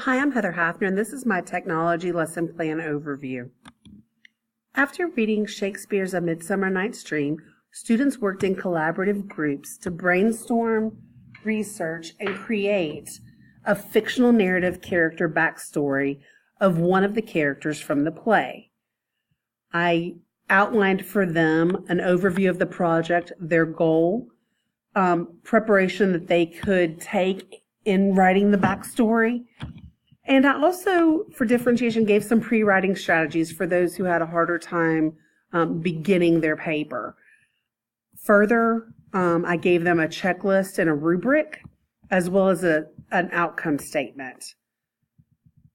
Hi, I'm Heather Hafner, and this is my technology lesson plan overview. After reading Shakespeare's A Midsummer Night's Dream, students worked in collaborative groups to brainstorm, research, and create a fictional narrative character backstory of one of the characters from the play. I outlined for them an overview of the project, their goal, preparation that they could take in writing the backstory. And I also, for differentiation, gave some pre-writing strategies for those who had a harder time beginning their paper. Further, I gave them a checklist and a rubric, as well as an outcome statement.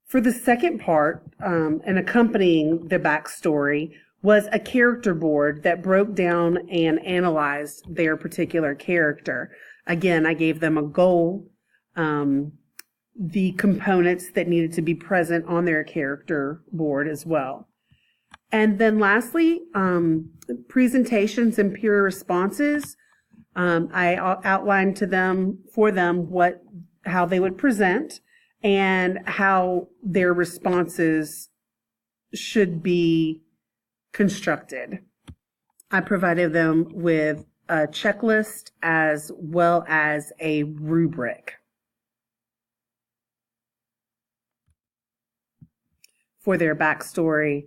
For the second part, and accompanying the backstory, was a character board that broke down and analyzed their particular character. Again, I gave them a goal, the components that needed to be present on their character board as well. And then lastly, presentations and peer responses. I outlined for them how they would present and how their responses should be constructed. I provided them with a checklist as well as a rubric for their backstory,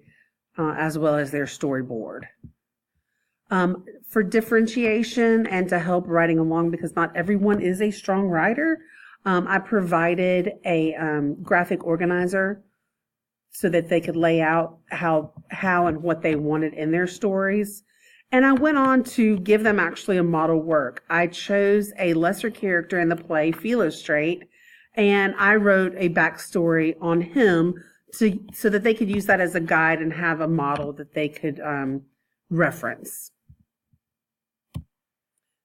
as well as their storyboard. For differentiation and to help writing along, because not everyone is a strong writer, I provided a graphic organizer so that they could lay out how and what they wanted in their stories. And I went on to give them actually a model work. I chose a lesser character in the play, Philostrate, and I wrote a backstory on him so that they could use that as a guide and have a model that they could reference.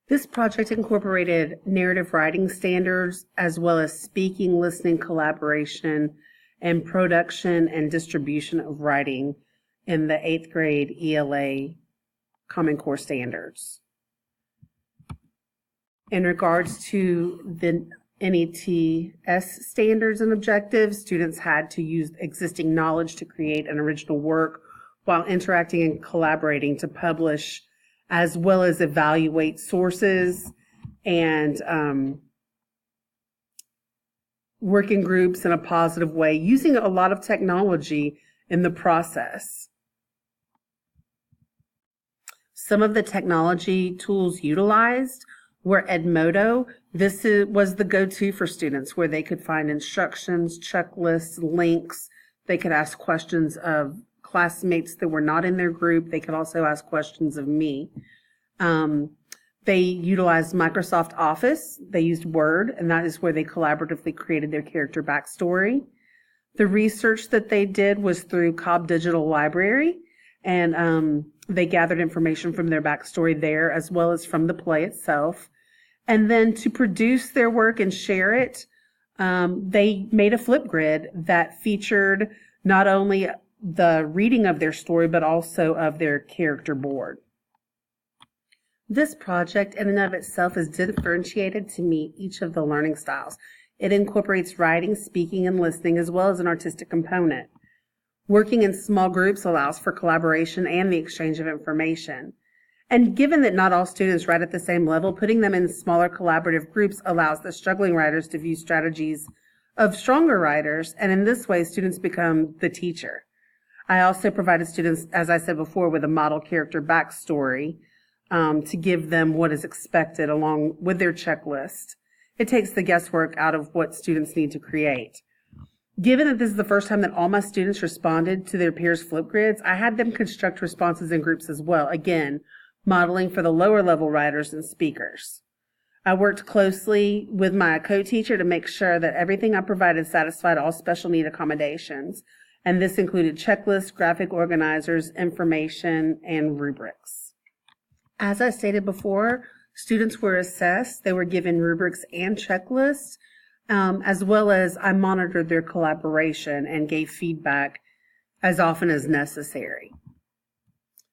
This project incorporated narrative writing standards as well as speaking, listening, collaboration, and production and distribution of writing in the 8th grade ELA Common Core standards. In regards to the NETS standards and objectives, students had to use existing knowledge to create an original work while interacting and collaborating to publish, as well as evaluate sources and work in groups in a positive way, using a lot of technology in the process. Some of the technology tools utilized were Edmodo. This was the go-to for students, where they could find instructions, checklists, links. They could ask questions of classmates that were not in their group. They could also ask questions of me. They utilized Microsoft Office. They used Word, and that is where they collaboratively created their character backstory. The research that they did was through Cobb Digital Library, and they gathered information from their backstory there, as well as from the play itself. And then to produce their work and share it, they made a Flipgrid that featured not only the reading of their story, but also of their character board. This project in and of itself is differentiated to meet each of the learning styles. It incorporates writing, speaking, and listening, as well as an artistic component. Working in small groups allows for collaboration and the exchange of information. And given that not all students write at the same level, putting them in smaller collaborative groups allows the struggling writers to view strategies of stronger writers, and in this way, students become the teacher. I also provided students, as I said before, with a model character backstory to give them what is expected along with their checklist. It takes the guesswork out of what students need to create. Given that this is the first time that all my students responded to their peers' Flipgrids, I had them construct responses in groups as well, again, modeling for the lower level writers and speakers. I worked closely with my co-teacher to make sure that everything I provided satisfied all special need accommodations, and this included checklists, graphic organizers, information, and rubrics. As I stated before, students were assessed. They were given rubrics and checklists, as well as I monitored their collaboration and gave feedback as often as necessary.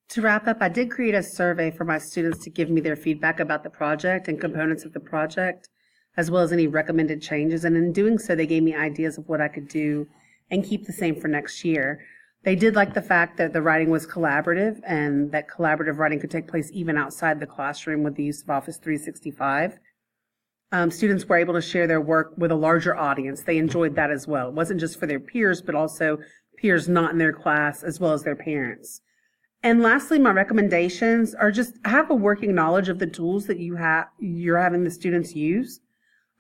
To wrap up, I did create a survey for my students to give me their feedback about the project and components of the project. as well as any recommended changes. And in doing so, they gave me ideas of what I could do and keep the same for next year. They did like the fact that the writing was collaborative and that collaborative writing could take place even outside the classroom with the use of Office 365. Students were able to share their work with a larger audience. They enjoyed that as well. It wasn't just for their peers, but also peers not in their class, as well as their parents. And lastly, my recommendations are just have a working knowledge of the tools that you're having the students use.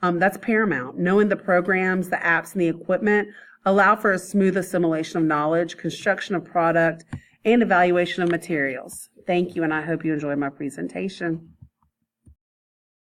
That's paramount. Knowing the programs, the apps, and the equipment allow for a smooth assimilation of knowledge, construction of product, and evaluation of materials. Thank you, and I hope you enjoyed my presentation.